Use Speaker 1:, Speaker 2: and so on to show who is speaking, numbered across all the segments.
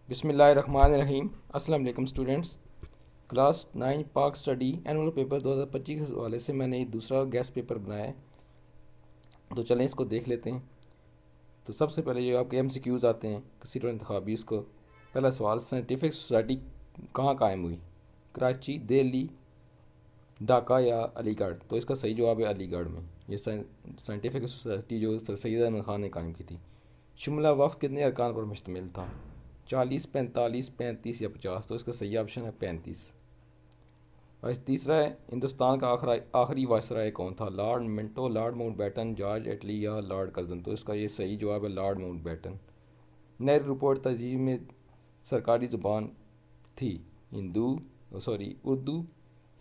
Speaker 1: بسم اللہ الرحمن الرحیم۔ السلام علیکم اسٹوڈنٹس۔ کلاس 9 پاک اسٹڈی اینول پیپر 2025 کے حوالے سے میں نے دوسرا گیس پیپر بنایا ہے، تو چلیں اس کو دیکھ لیتے ہیں۔ تو سب سے پہلے جو آپ کے ایم سی کیوز آتے ہیں کثیر الانتخابی، اس کو پہلا سوال، سائنٹیفک سوسائٹی کہاں قائم ہوئی؟ کراچی، دہلی، ڈھاکہ یا علی گڑھ؟ تو اس کا صحیح جواب ہے علی گڑھ میں۔ یہ سائنٹیفک سوسائٹی جو سر سید احمد خان نے قائم کی تھی۔ شملہ وفد کتنے ارکان پر مشتمل تھا؟ 40، 45، 35 یا 50؟ تو اس کا صحیح آپشن ہے 35۔ اور تیسرا ہے، ہندوستان کا آخری وائسرائے کون تھا؟ Lord Minto, Lord Mountbatten, George Attlee یا لارڈ کرزن؟ تو اس کا یہ صحیح جواب ہے Lord Mountbatten. Nehru report ترجیح میں سرکاری زبان تھی؟ اردو،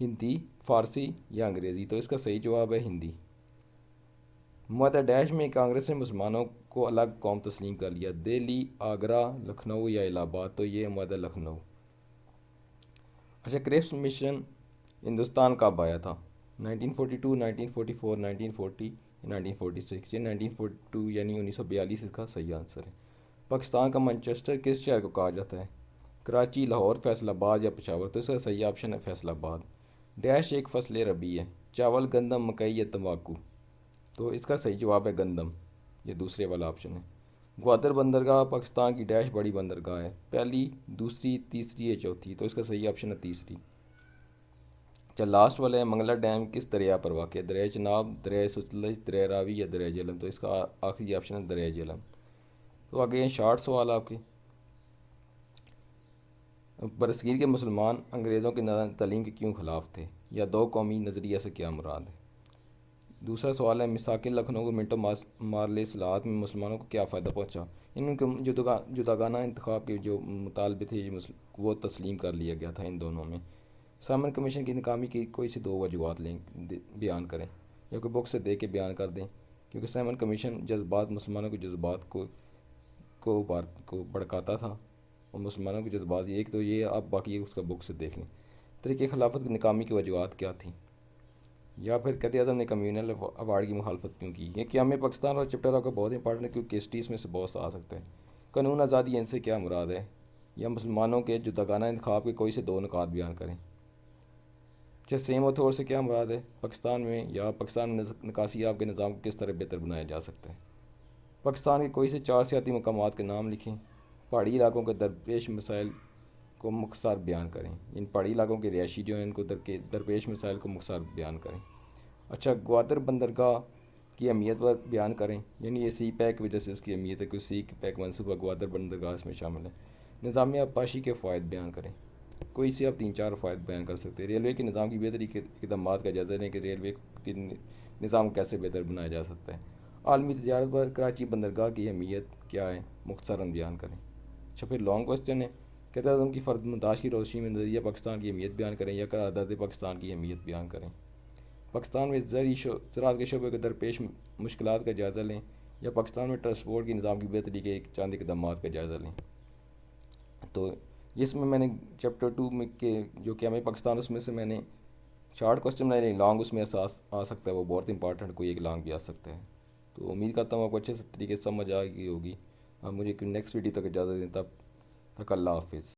Speaker 1: ہندی، فارسی یا انگریزی؟ تو اس کا صحیح جواب ہے ہندی۔ معاہدہ ڈیش میں کانگریس نے مسلمانوں کو الگ قوم تسلیم کر لیا؟ دہلی، آگرہ، لکھنؤ یا الہ آباد؟ تو یہ معاہدہ لکھنؤ۔ اچھا، کرپس مشن ہندوستان کب آیا تھا؟ 1942، 1944، 1940، 1946؟ یہ 1942 یعنی 1942 اس کا صحیح آنسر ہے۔ پاکستان کا مانچسٹر کس شہر کو کہا جاتا ہے؟ کراچی، لاہور، فیصل آباد یا پشاور؟ تو اس کا صحیح آپشن ہے فیصل آباد۔ ڈیش ایک فصل ربی ہے؟ چاول، گندم، مکئی یا تمباکو؟ تو اس کا صحیح جواب ہے گندم، یہ دوسرے والا آپشن ہے۔ گوادر بندرگاہ پاکستان کی ڈیش بڑی بندرگاہ ہے؟ پہلی، دوسری، تیسری یا چوتھی؟ تو اس کا صحیح آپشن ہے تیسری۔ اچھا، لاسٹ والا ہے، منگلا ڈیم کس دریا پر واقع ہے؟ دریائے چناب، دریائے ستلج، دریائے راوی یا دریائے جہلم؟ تو اس کا آخری آپشن ہے دریائے جہلم۔ تو آگے ہیں شارٹ سوال آپ کے۔ برصغیر کے مسلمان انگریزوں کے نظام تعلیم کے کیوں خلاف تھے؟ یا دو قومی نظریہ سے کیا مراد ہے؟ دوسرا سوال ہے، میثاق لکھنؤ کو منٹو مارلے اصلاحات میں مسلمانوں کو کیا فائدہ پہنچا؟ ان کے جداگانہ انتخاب کے جو مطالبے تھے وہ تسلیم کر لیا گیا تھا ان دونوں میں۔ سائمن کمیشن کی ناکامی کی کوئی سی دو وجوہات بیان کریں، یا کوئی بک سے دے کے بیان کر دیں، کیونکہ سائمن کمیشن مسلمانوں کے جذبات کو بھڑکاتا تھا، اور مسلمانوں کے جذبات ایک تو یہ، آپ باقی اس کا بک سے دیکھ لیں۔ طریقۂ خلافت کی ناکامی کی وجوہات کیا تھیں؟ یا پھر قائد اعظم نے کمیونل ایوارڈ کی مخالفت کیوں کی؟ یہ قیام پاکستان اور چیپٹر آپ کا بہت امپارٹنٹ ہے، کیونکہ کیسٹیز میں سے بہت آ سکتا ہے۔ قانون آزادی ان سے کیا مراد ہے؟ یا مسلمانوں کے جداگانہ انتخاب کے کوئی سے دو نکات بیان کریں۔ اچھا، سیم اور سے کیا مراد ہے؟ پاکستان میں نکاسی آپ کے نظام کو کس طرح بہتر بنایا جا سکتا ہے؟ پاکستان کے کوئی سے 4 سیاحتی مقامات کے نام لکھیں۔ پہاڑی علاقوں کے درپیش مسائل کو مختصر بیان کریں۔ ان پہاڑی علاقوں کے رہائشی جو ہیں ان کو درپیش مسائل کو مختصر بیان کریں۔ اچھا، گوادر بندرگاہ کی اہمیت پر بیان کریں، یعنی یہ سی پیک کی وجہ سے اس کی اہمیت ہے، کہ سی پیک منصوبہ گوادر بندرگاہ اس میں شامل ہے۔ نظام آبپاشی کے فوائد بیان کریں۔ کوئی سے آپ 3-4 فوائد بیان کر سکتے ہیں۔ ریلوے کے نظام کی بہتری کے اقدامات کا جائزہ لیں، کہ ریلوے کے نظام کیسے بہتر بنایا جا سکتا ہے۔ عالمی تجارت پر کراچی بندرگاہ کی اہمیت کیا ہے؟ مختصراً بیان کریں۔ اچھا، پھر لانگ کوسچن ہے، قائد اعظم کی فرد مونتاج کی روشنی میں نظریہ پاکستان کی اہمیت بیان کریں، یا قرارداد پاکستان کی اہمیت بیان کریں۔ پاکستان میں زراعت کے شعبے کے درپیش مشکلات کا جائزہ لیں، یا پاکستان میں ٹرانسپورٹ کے نظام کی بہتری کے چند اقدامات کا جائزہ لیں۔ تو اس میں نے چیپٹر 2 میں جو کہ ہمیں پاکستان، اس میں سے میں نے شارٹ کوسچن بنائے، لانگ اس میں احساس آ سکتا ہے، وہ بہت امپارٹنٹ، کوئی ایک لانگ بھی آ سکتا ہے۔ تو امید کرتا ہوں آپ کو اچھے سے طریقے سے سمجھ آ گئی ہوگی۔ آپ مجھے نیکسٹ ویڈیو تک اجازت دیں، تب تک اللہ حافظ۔